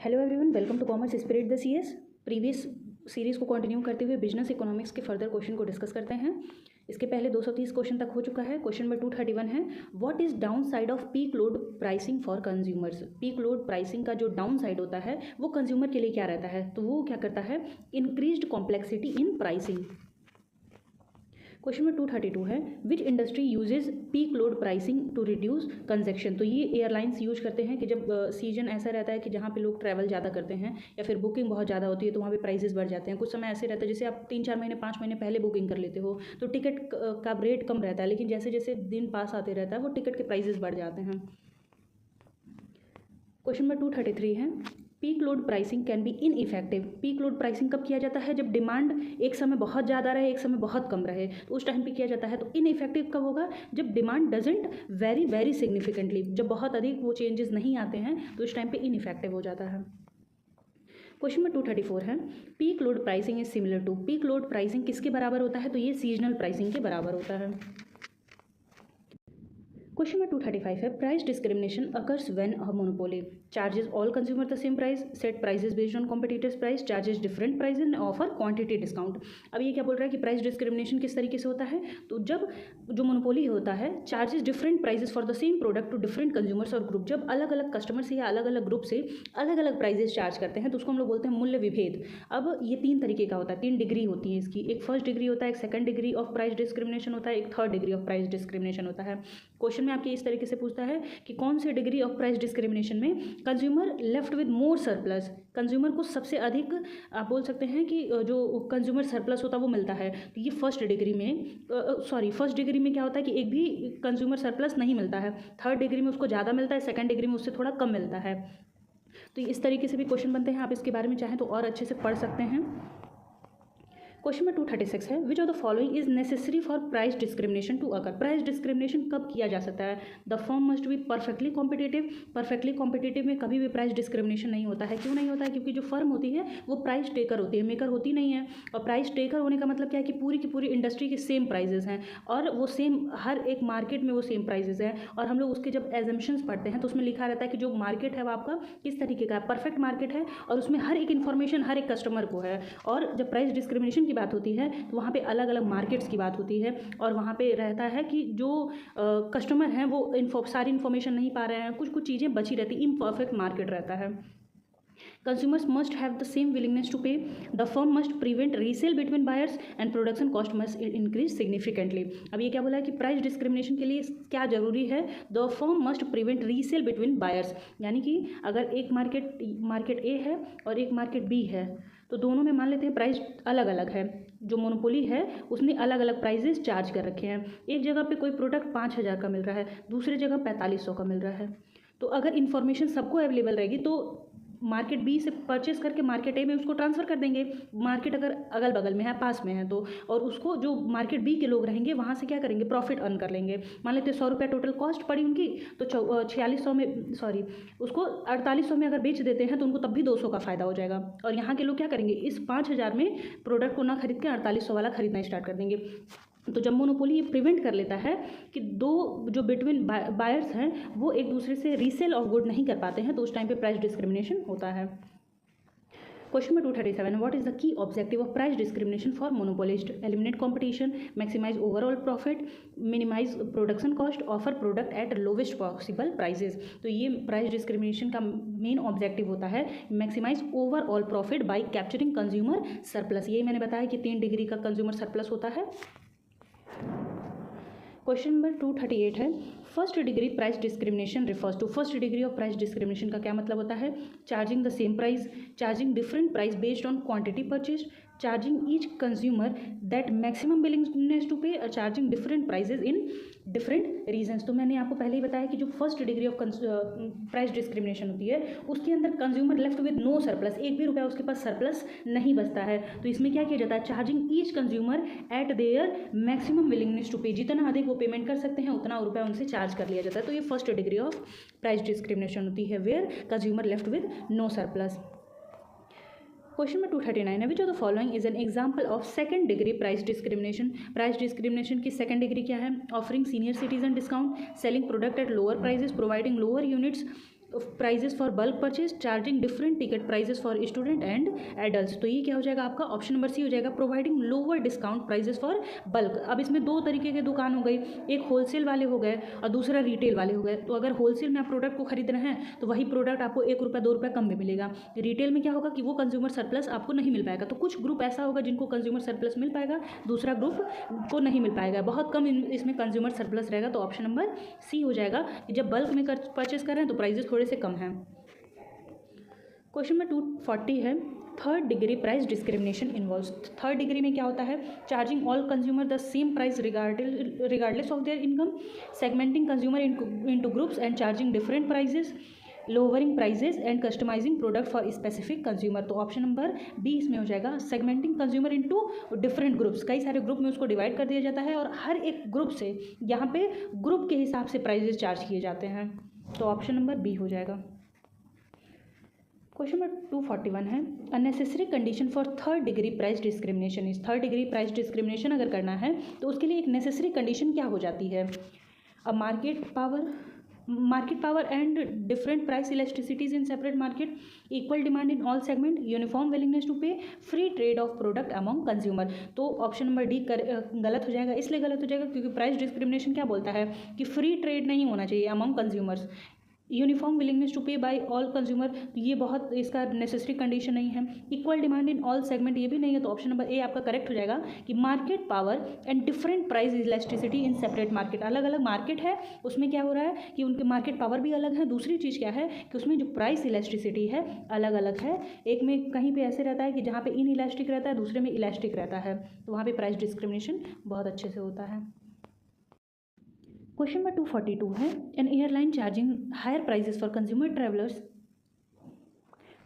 Hello everyone, welcome to commerce spirit the CS. Previous series को continue करते हुए business economics के further question को डिस्कस करते हैं। इसके पहले 230 क्वेश्चन तक हो चुका है। क्वेश्चन नंबर 231 है, what is down side off peak load pricing for consumers. Peak load pricing का जो डाउन साइड होता है वो कंज्यूमर के लिए क्या रहता है, तो वो क्या करता है, increased complexity in pricing. Question number 232 है, which industry uses peak load pricing to reduce congestion. तो ये एयरलाइंस यूज करते हैं कि जब सीजन ऐसा रहता है कि जहाँ पे लोग ट्रैवल ज़्यादा करते हैं या फिर बुकिंग बहुत ज़्यादा होती है तो वहाँ पे प्राइसेस बढ़ जाते हैं। कुछ समय ऐसे रहता है जैसे आप 3-4 महीने 5 महीने पहले बुकिंग कर लेते हो तो टिकट का रेट कम रहता है, लेकिन जैसे जैसे दिन पास आते रहता है वो टिकट के प्राइसेस बढ़ जाते हैं। क्वेश्चन नंबर 233 है, peak load pricing can be ineffective. Peak load pricing कब किया जाता है, जब डिमांड एक समय बहुत ज़्यादा रहे एक समय बहुत कम रहे तो उस टाइम पे किया जाता है। तो इनइफेक्टिव कब होगा, जब demand doesn't very very significantly, जब बहुत अधिक वो चेंजेस नहीं आते हैं तो उस टाइम पे इनइफेक्टिव हो जाता है। क्वेश्चन नंबर 234 है, peak load pricing is similar to. Peak load pricing किसके बराबर होता है, तो ये सीजनल प्राइसिंग के बराबर होता है। क्वेश्चन नंबर 235 है, price discrimination occurs when a monopoly charges all consumer the same price, set prices based on competitors price, charges different price and offer quantity discount. अब ये क्या बोल रहा है कि प्राइस डिस्क्रिमिनेशन किस तरीके से होता है, तो जब जो मोनोपोली होता है charges different prices for the same product to different consumers और ग्रुप। जब अलग अलग कस्टमर से या अलग अलग ग्रुप से अलग अलग प्राइजेस चार्ज करते हैं तो उसको हम लोग बोलते हैं मूल्य विभेद। अब ये 3 तरीके का होता है, 3 डिग्री होती है इसकी। एक फर्स्ट डिग्री होता है, एक second degree of price discrimination होता है, एक third degree of price discrimination होता है। क्वेश्चन में आपके इस तरीके से पूछता है कि कौन से डिग्री ऑफ प्राइस डिस्क्रिमिनेशन में consumer left with more surplus, consumer को सबसे अधिक आप बोल सकते हैं कि जो कंज्यूमर सरप्लस होता है वो मिलता है। तो ये फर्स्ट डिग्री में फर्स्ट डिग्री में क्या होता है कि एक भी कंज्यूमर सरप्लस नहीं मिलता है। थर्ड डिग्री में उसको ज़्यादा मिलता है, सेकंड डिग्री में उससे थोड़ा कम मिलता है। तो इस तरीके से भी क्वेश्चन बनते हैं, आप इसके बारे में चाहें तो और अच्छे से पढ़ सकते हैं। क्वेश्चन नंबर 236 है, which of the following is necessary for price discrimination to occur. Price discrimination कब किया जा सकता है, the firm must be perfectly competitive. Perfectly competitive में कभी भी प्राइस डिस्क्रिमिनेशन नहीं होता है। क्यों नहीं होता है, क्योंकि जो फर्म होती है वो प्राइस टेकर होती है, मेकर होती नहीं है। और प्राइस टेकर होने का मतलब क्या है कि पूरी की पूरी इंडस्ट्री के सेम प्राइजेस हैं और वो सेम हर एक मार्केट में वो सेम प्राइजेस हैं। और हम लोग उसके जब एजम्पशंस पढ़ते हैं तो उसमें लिखा रहता है कि जो मार्केट है वो आपका किस तरीके का है, परफेक्ट मार्केट है और उसमें हर एक इन्फॉर्मेशन हर एक कस्टमर को है। और जब प्राइस डिस्क्रिमिनेशन की बात होती है तो वहाँ पे अलग अलग मार्केट्स की बात होती है और वहाँ पे रहता है कि जो कस्टमर हैं वो सारी इन्फॉर्मेशन नहीं पा रहे हैं, कुछ कुछ चीज़ें बची रहती, इम्परफेक्ट मार्केट रहता है। Consumers must have the same willingness to pay. The firm must prevent resale between buyers and production cost must increase significantly. अब ये क्या बोला है कि प्राइस डिस्क्रिमिनेशन के लिए क्या जरूरी है, the firm must prevent resale between buyers. यानी कि अगर एक मार्केट ए है और एक मार्केट बी है तो दोनों में मान लेते हैं प्राइस अलग अलग है। जो मोनोपोली है उसने अलग अलग प्राइजेस चार्ज कर रखे हैं। एक जगह पे कोई प्रोडक्ट 5,000 का मिल रहा है, दूसरी जगह 4500 का मिल रहा है। तो अगर इन्फॉर्मेशन सबको अवेलेबल रहेगी तो मार्केट बी से परचेस करके मार्केट ए में उसको ट्रांसफ़र कर देंगे। मार्केट अगर अगल बगल में है, पास में है तो, और उसको जो मार्केट बी के लोग रहेंगे वहाँ से क्या करेंगे, प्रॉफिट अर्न कर लेंगे। मान लेते 100 रुपया टोटल कॉस्ट पड़ी उनकी, तो 4600 में उसको 4800 में अगर बेच देते हैं तो उनको तब भी 200 का फ़ायदा हो जाएगा। और यहाँ के लोग क्या करेंगे, इस 5000 में प्रोडक्ट को ना खरीद के 4800 वाला खरीदना स्टार्ट कर देंगे। तो जब मोनोपोली ये प्रिवेंट कर लेता है कि दो जो बिटवीन बायर्स हैं वो एक दूसरे से रीसेल ऑफ गुड नहीं कर पाते हैं तो उस टाइम पे प्राइस डिस्क्रिमिनेशन होता है। Question number 237, what is the key objective of price discrimination for monopolist. Eliminate competition, maximise overall profit, minimise production cost, offer product at lowest possible prices. तो ये प्राइस डिस्क्रिमिनेशन का main objective होता है, maximise overall profit by capturing consumer surplus. ये मैंने बताया कि 3 degree का कंज्यूमर सरप्लस होता है। क्वेश्चन नंबर 238 है, first degree price discrimination refers to. First degree of price discrimination का क्या मतलब होता है, charging the same price, charging different price based on quantity purchase, charging each consumer that maximum willingness to pay, charging different prices in different regions. तो मैंने आपको पहले ही बताया कि जो first degree of price discrimination होती है उसके अंदर consumer left with no surplus, एक भी रुपया उसके पास सरप्लस नहीं बचता है। तो इसमें क्या किया जाता है, charging each consumer at their maximum willingness to pay, जितना अधिक वो पेमेंट कर सकते हैं उतना रुपया उनसे चार्ज कर लिया जाता है। तो ये first degree of price discrimination होती है, where consumer left with no surplus. Question number 239 है, which of the following is an example of second degree price discrimination. Price discrimination की सेकंड डिग्री क्या है, offering senior citizen discount, selling product at lower prices, providing lower units prices for bulk purchase charging different ticket prices for student and adult. तो ये क्या हो जाएगा आपका, option number C हो जाएगा, providing lower discount prices for bulk. अब इसमें दो तरीके के दुकान हो गई, एक होलसेल वाले हो गए और दूसरा रिटेल वाले हो गए। तो अगर होलसेल में आप प्रोडक्ट को खरीद रहे हैं तो वही प्रोडक्ट आपको 1 रुपया 2 रुपया कम में मिलेगा। रिटेल में क्या होगा कि वो कंज्यूमर सरप्लस आपको नहीं मिल पाएगा। तो कुछ ग्रुप ऐसा होगा जिनको कंज्यूमर सरप्लस मिल पाएगा, दूसरा ग्रुप को नहीं मिल पाएगा, बहुत कम इसमें कंज्यूमर सरप्लस रहेगा। तो ऑप्शन नंबर सी हो जाएगा कि जब बल्क में परचेस कर रहे हैं तो प्राइजेस थोड़े से कम हैं। क्वेश्चन नंबर 240 है, third degree price discrimination involves. Third degree में क्या होता है, charging all consumer the same price regardless of their income, segmenting consumer into groups and charging different prices, lowering prices and customising product for specific consumer. तो option number B इसमें हो जाएगा, segmenting consumer into different groups. कई सारे group में उसको divide कर दिया जाता है और हर एक ग्रुप से यहाँ पे ग्रुप के हिसाब से प्राइजेस चार्ज किए जाते हैं। तो ऑप्शन नंबर बी हो जाएगा। क्वेश्चन नंबर 241 है, unnecessary condition for third degree price discrimination is. Third degree price discrimination अगर करना है तो उसके लिए एक नेसेसरी कंडीशन क्या हो जाती है, अब market power and different price elasticities in separate market, equal demand in all segment, uniform willingness to pay, free trade of product among consumer. तो ऑप्शन नंबर डी गलत हो जाएगा। इसलिए गलत हो जाएगा क्योंकि प्राइस डिस्क्रिमिनेशन क्या बोलता है कि फ्री ट्रेड नहीं होना चाहिए among consumers, uniform willingness to pay by all consumer, तो ये बहुत इसका नेसेसरी कंडीशन नहीं है। Equal demand in all segment ये भी नहीं है। तो ऑप्शन नंबर ए आपका करेक्ट हो जाएगा कि market power and different price elasticity in separate market. अलग अलग मार्केट है, उसमें क्या हो रहा है कि उनके मार्केट पावर भी अलग है। दूसरी चीज़ क्या है कि उसमें जो प्राइस इलास्टिसिटी है अलग अलग है। एक में कहीं पे ऐसे रहता है कि जहाँ पे इन इलास्टिक रहता है, दूसरे में इलास्टिक रहता है, तो वहाँ पे प्राइस डिस्क्रिमिनेशन बहुत अच्छे से होता है। क्वेश्चन नंबर 242 है, an airline charging higher prices for consumer travellers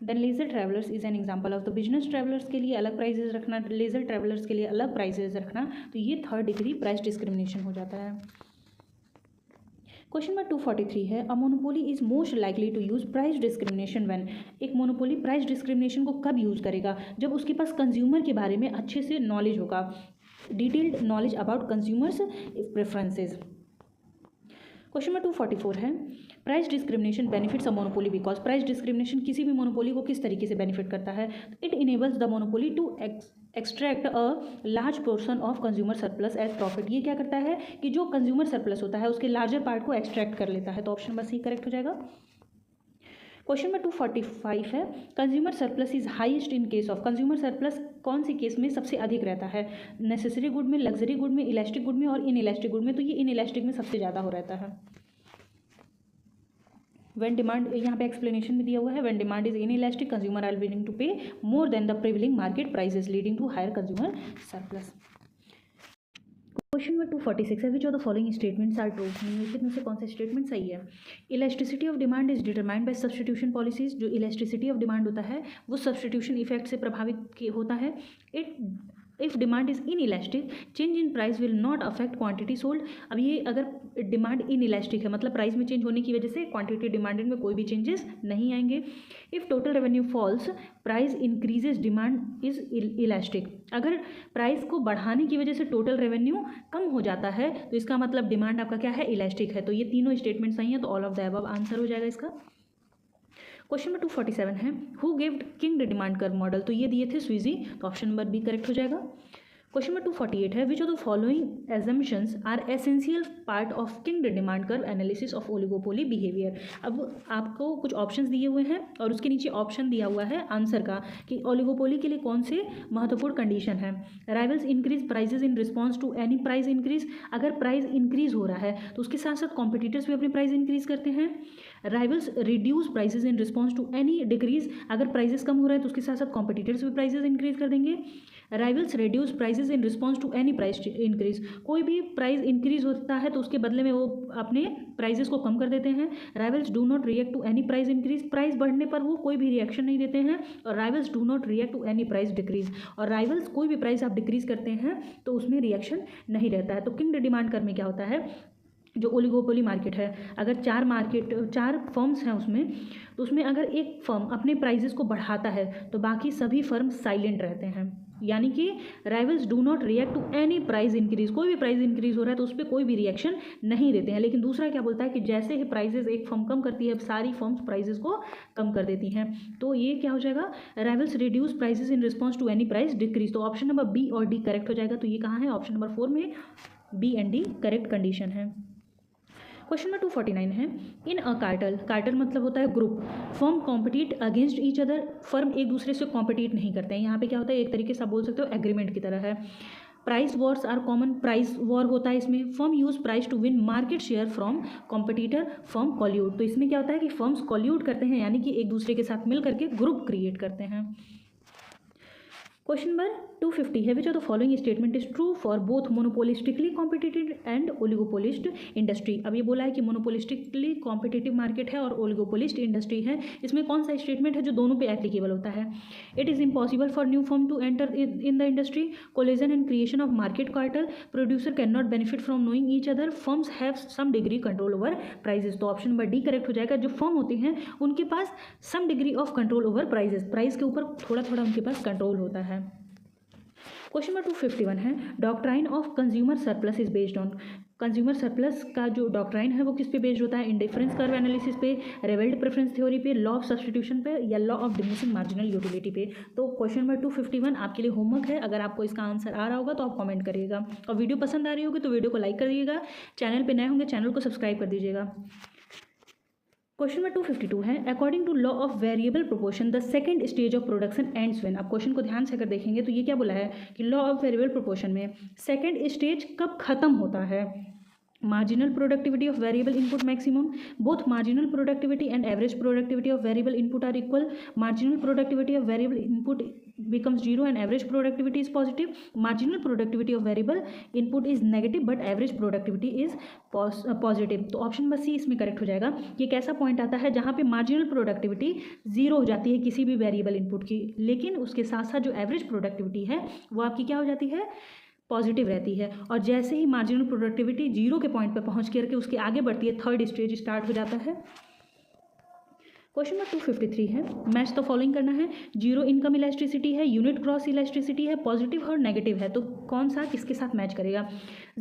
than leisure travellers is an example of. The business travellers के लिए अलग प्राइजेस रखना, लेजर ट्रैवलर्स के लिए अलग प्राइजेस रखना, तो ये थर्ड डिग्री प्राइस डिस्क्रिमिनेशन हो जाता है। क्वेश्चन नंबर 243 है, a monopoly is most likely to use price discrimination when. एक मोनोपोली प्राइस डिस्क्रिमिनेशन को कब यूज़ करेगा, जब उसके पास कंज्यूमर के बारे में अच्छे से नॉलेज होगा, detailed knowledge about consumers preferences. Question number 244 है, price discrimination benefits a monopoly because. Price discrimination किसी भी मोनोपोली को किस तरीके से बेनिफिट करता है, it enables the monopoly to extract a large portion of consumer surplus as profit. ये क्या करता है कि जो कंज्यूमर सरप्लस होता है उसके लार्जर पार्ट को एक्सट्रैक्ट कर लेता है। तो ऑप्शन नंबर सी करेक्ट हो जाएगा। क्वेश्चन नंबर 245 है, consumer surplus is highest in case of. Consumer surplus कौन सी केस में सबसे अधिक रहता है, नेसेसरी गुड में, लग्जरी गुड में, इलास्टिक गुड में और इन इलास्टिक गुड में। तो ये इन इलास्टिक में सबसे ज़्यादा हो रहता है। व्हेन डिमांड, यहाँ पे एक्सप्लेनेशन भी दिया हुआ है, when demand is inelastic consumer are willing to pay more than the prevailing market prices leading to higher consumer surplus. Question number 246 है, which of the following statements are true. निम्नलिखित में से कौन सा स्टेटमेंट सही है। Elasticity of demand is determined by substitution policies. जो elasticity of demand होता है वो सब्स्टिट्यूशन इफेक्ट से प्रभावित होता है। If demand is in elastic change in price will not affect quantity sold. अब ये अगर डिमांड इन इलास्टिक है मतलब प्राइस में चेंज होने की वजह से क्वांटिटी डिमांडेड में कोई भी चेंजेस नहीं आएंगे। If total revenue falls price increases demand is elastic. अगर प्राइस को बढ़ाने की वजह से टोटल रेवेन्यू कम हो जाता है तो इसका मतलब डिमांड आपका क्या है, इलास्टिक है। तो ये तीनों स्टेटमेंट सही है, तो all of the above answer हो जाएगा इसका। क्वेश्चन नंबर 247 है, who gived kinked demand curve model. तो ये दिए थे स्वीजी, तो ऑप्शन नंबर बी करेक्ट हो जाएगा। क्वेश्चन नंबर 248 है, which of the following assumptions are essential part of kinked demand curve analysis of oligopoly behaviour. अब आपको कुछ ऑप्शंस दिए हुए हैं और उसके नीचे ऑप्शन दिया हुआ है आंसर का कि ओलिगोपोली के लिए कौन से महत्वपूर्ण कंडीशन है। Rivals increase prices in response to any price increase. अगर प्राइस इंक्रीज हो रहा है तो उसके साथ साथ कॉम्पिटिटर्स भी अपनी प्राइस इंक्रीज करते हैं। Rivals reduce prices in response to any decrease. अगर प्राइसेस कम हो रहा है तो उसके साथ साथ कॉम्पिटिटर्स भी प्राइसेस इंक्रीज कर देंगे। Rivals reduce prices in response to any price increase. कोई भी प्राइस इंक्रीज होता है तो उसके बदले में वो अपने प्राइसेस को कम कर देते हैं। Rivals do not react to any price increase. Price बढ़ने पर वो कोई भी रिएक्शन नहीं देते हैं। और rivals do not react to any price decrease. और राइवल्स कोई भी प्राइस आप डिक्रीज करते हैं तो उसमें रिएक्शन नहीं रहता है। तो किंग डिमांड कर्व में क्या होता है, जो ओलिगोपोली मार्केट है, अगर चार फर्म्स हैं उसमें, तो उसमें अगर एक फर्म अपने प्राइजेस को बढ़ाता है तो बाकी सभी फर्म साइलेंट रहते हैं। यानी कि rivals do not react to any price increase, कोई भी प्राइस इंक्रीज हो रहा है तो उस पर कोई भी रिएक्शन नहीं देते हैं। लेकिन दूसरा क्या बोलता है कि जैसे ही प्राइजेस एक फर्म कम करती है सारी फर्म्स प्राइजेस को कम कर देती हैं। तो ये क्या हो जाएगा, rivals reduce prices in response to any price decrease. तो ऑप्शन नंबर बी और डी करेक्ट हो जाएगा। तो ये कहाँ है, ऑप्शन नंबर 4 में B and D correct condition है। क्वेश्चन नंबर 249 है, इन अ कार्टेल, कार्टेल मतलब होता है group, firm compete against each other, firm एक दूसरे से कॉम्पिटिट नहीं करते हैं। यहाँ पे क्या होता है, एक तरीके से आप बोल सकते हो एग्रीमेंट की तरह है। Price wars are common, price war होता है इसमें। Firm use price to win market share from competitor, firm collude. तो इसमें क्या होता है कि फर्म्स कॉल्यूट करते हैं, यानी कि एक दूसरे के साथ मिल करके ग्रुप क्रिएट करते हैं। क्वेश्चन नंबर 250 है, which of the following statement is true for both monopolistically competitive and oligopolist industry. अब ये बोला है कि मोनोपोलिस्टिकली कॉम्पिटिटिव मार्केट है और ओलिगोपोलिस्ट इंडस्ट्री है, इसमें कौन सा स्टेटमेंट है जो दोनों पे एप्लीकेबल होता है। It is impossible for new firm to enter in the industry, collusion and creation of market cartel, producer can not benefit from knowing each other, firms have some degree control over prices. तो option number D correct हो जाएगा। जो firm होती हैं उनके पास some degree of control over prices, price के ऊपर थोड़ा थोड़ा उनके पास कंट्रोल होता है। क्वेश्चन नंबर 251 है, doctrine of consumer surplus is based on. Consumer surplus का जो डॉक्ट्राइन है वो किस पे बेस्ड होता है, इंडिफरेंस कर्व एनालिसिस पे, रेवेल्ड प्रेफरेंस थ्योरी पे, लॉ ऑफ सब्स्टिट्यूशन पे, या law of diminishing marginal utility पे। तो क्वेश्चन नंबर 251 आपके लिए होमवर्क है, अगर आपको इसका आंसर आ रहा होगा तो आप कमेंट करिएगा, और वीडियो पसंद आ रही होगी तो वीडियो को लाइक कर दीजिएगा, चैनल पर नए होंगे चैनल को सब्सक्राइब कर दीजिएगा। क्वेश्चन नंबर 252 है, according to law of variable proportion the second stage of production ends when. अब क्वेश्चन को ध्यान से अगर देखेंगे तो ये क्या बोला है कि लॉ ऑफ वेरिएबल प्रोपोर्शन में सेकंड स्टेज कब खत्म होता है। Marginal productivity of variable input maximum, both marginal productivity and average productivity of variable input are equal, marginal productivity of variable input becomes zero and average productivity is positive, marginal productivity of variable input is negative but average productivity is positive। तो option number C इसमें correct हो जाएगा। ये कैसा point आता है जहाँ पे मार्जिनल प्रोडक्टिविटी जीरो हो जाती है किसी भी वेरिएबल इनपुट की, लेकिन उसके साथ साथ जो एवरेज प्रोडक्टिविटी है वो आपकी क्या हो जाती है, पॉजिटिव रहती है। और जैसे ही मार्जिनल प्रोडक्टिविटी जीरो के पॉइंट पर पहुँच करके उसके आगे बढ़ती है, थर्ड स्टेज स्टार्ट हो जाता है। क्वेश्चन नंबर 253 है, मैच तो फॉलोइंग करना है, जीरो इनकम इलास्टिसिटी है, यूनिट क्रॉस इलास्टिसिटी है, पॉजिटिव और नेगेटिव है, तो कौन सा किसके साथ मैच करेगा।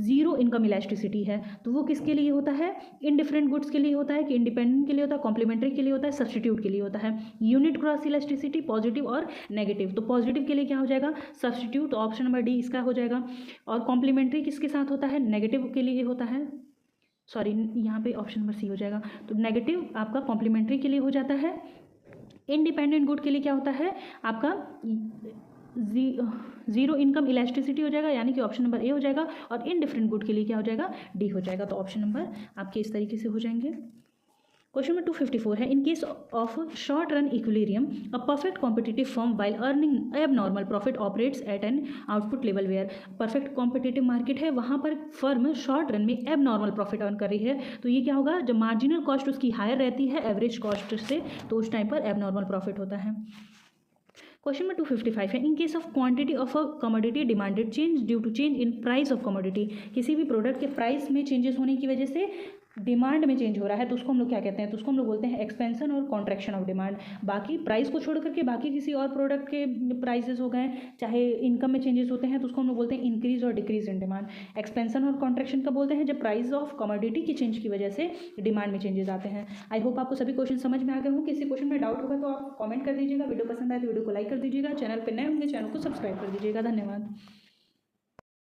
जीरो इनकम इलास्टिसिटी है तो वो किसके लिए होता है, इनडिफरेंट गुड्स के लिए होता है कि इंडिपेंडेंट के लिए होता है, कॉम्प्लीमेंट्री के लिए होता है, सब्स्टिट्यूट के लिए होता है। यूनिट क्रॉस इलास्टिसिटी पॉजिटिव और नेगेटिव, तो पॉजिटिव के लिए क्या हो जाएगा, सब्स्टिट्यूट, तो ऑप्शन नंबर डी इसका हो जाएगा। और कॉम्प्लीमेंट्री किसके साथ होता है, नेगेटिव के लिए होता है, सॉरी यहाँ पे ऑप्शन नंबर सी हो जाएगा। तो नेगेटिव आपका कॉम्प्लीमेंट्री के लिए हो जाता है, इंडिपेंडेंट गुड के लिए क्या होता है आपका जीरो इनकम इलास्टिसिटी हो जाएगा, यानी कि ऑप्शन नंबर ए हो जाएगा। और इनडिफरेंट गुड के लिए क्या हो जाएगा, डी हो जाएगा। तो ऑप्शन नंबर आपके इस तरीके से हो जाएंगे। क्वेश्चन नंबर 254 है, in case of short run equilibrium a perfect competitive firm while earning abnormal profit operates at an output level where. Perfect competitive market है, वहाँ पर फर्म शॉर्ट रन में एबनॉर्मल प्रॉफिट अर्न कर रही है, तो ये क्या होगा, जब मार्जिनल कॉस्ट उसकी हायर रहती है एवरेज कॉस्ट से, तो उस टाइम पर एबनॉर्मल प्रॉफिट होता है। क्वेश्चन नंबर 255 है, in case of quantity of a commodity demanded change due to change in price of commodity. किसी भी प्रोडक्ट के प्राइस में चेंजेस होने की वजह से डिमांड में चेंज हो रहा है तो उसको हम लोग क्या कहते हैं, तो उसको हम लोग बोलते हैं एक्सपेंशन और कॉन्ट्रैक्शन ऑफ डिमांड। बाकी प्राइस को छोड़ करके बाकी किसी और प्रोडक्ट के प्राइसेस हो गए, चाहे इनकम में चेंजेस होते हैं तो उसको हम लोग बोलते हैं इंक्रीज और डिक्रीज इन डिमांड। एक्सपेंशन और कॉन्ट्रैक्शन का बोलते हैं जब प्राइस ऑफ कमोडिटी की चेंज की वजह से डिमांड में चेंजेस आते हैं। आई होप आपको सभी क्वेश्चन समझ में आ गए हों। किसी क्वेश्चन में डाउट होगा तो आप कमेंट कर दीजिएगा, वीडियो पसंद आए तो वीडियो को लाइक कर दीजिएगा, चैनल पर नए होंगे चैनल को सब्सक्राइब कर दीजिएगा। धन्यवाद।